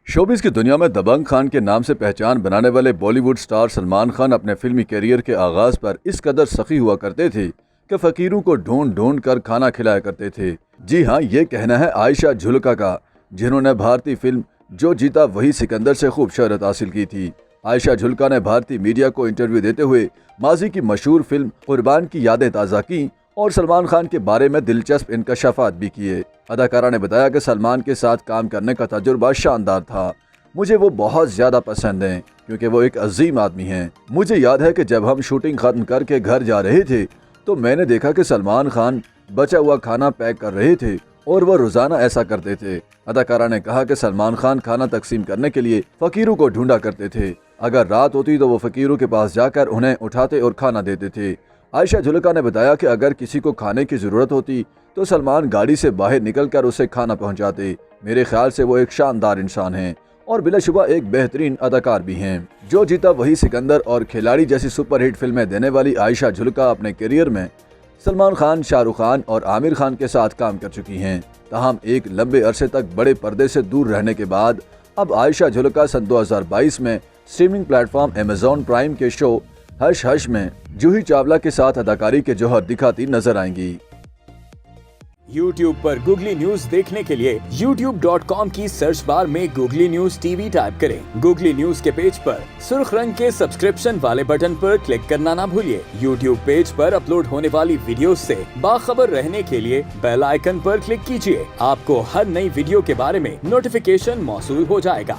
Showbiz की दुनिया में दबंग खान के नाम से पहचान बनाने वाले बॉलीवुड स्टार सलमान खान अपने फिल्मी करियर के आगाज पर इस कदर सखी हुआ करते थे कि फकीरों को ढूंढ ढूंढ कर खाना खिलाया करते थे। जी हाँ, ये कहना है आयशा झुल्का का, जिन्होंने भारतीय फिल्म जो जीता वही सिकंदर से खूब शहरत हासिल की थी। आयशा झुल्का ने भारतीय मीडिया को इंटरव्यू देते हुए माजी की मशहूर फिल्म कुर्बान की यादें ताज़ा की और सलमान खान के बारे में दिलचस्प इंकशाफात भी किए। अदाकारा ने बताया कि सलमान के साथ काम करने का तजुर्बा शानदार था। मुझे वो बहुत ज़्यादा पसंद हैं क्योंकि वो एक अजीम आदमी हैं। मुझे याद है कि जब हम शूटिंग ख़त्म करके घर जा रहे थे तो मैंने देखा कि सलमान खान बचा हुआ खाना पैक कर रहे थे और वह रोज़ाना ऐसा करते थे। अदाकारा ने कहा कि सलमान खान खाना तकसीम करने के लिए फ़कीरों को ढूंढा करते थे। अगर रात होती तो वो फ़कीरों के पास जाकर उन्हें उठाते और खाना देते थे। आयशा झुल्का ने बताया कि अगर किसी को खाने की ज़रूरत होती तो सलमान गाड़ी से बाहर निकलकर उसे खाना पहुंचाते। मेरे ख्याल से वो एक शानदार इंसान हैं और बिलाशुबा एक बेहतरीन अदाकार भी हैं। जो जीता वही सिकंदर और खिलाड़ी जैसी सुपरहिट फिल्में देने वाली आयशा झुल्का अपने करियर में सलमान खान, शाहरुख खान और आमिर खान के साथ काम कर चुकी हैं। ताहम एक लंबे अरसे तक बड़े पर्दे से दूर रहने के बाद अब आयशा झुल्का सन 2022 में स्ट्रीमिंग प्लेटफॉर्म अमेज़ॉन प्राइम के शो हश हश में जूही चावला के साथ अदाकारी के जौहर दिखाती नजर आएंगी। YouTube पर गूगली न्यूज देखने के लिए youtube.com की सर्च बार में गूगली न्यूज टीवी टाइप करें। गूगली न्यूज के पेज पर सुर्ख रंग के सब्सक्रिप्शन वाले बटन पर क्लिक करना ना भूलिए। YouTube पेज पर अपलोड होने वाली वीडियोस से बाखबर रहने के लिए बेल आइकन पर क्लिक कीजिए। आपको हर नई वीडियो के बारे में नोटिफिकेशन मौसूल हो जाएगा।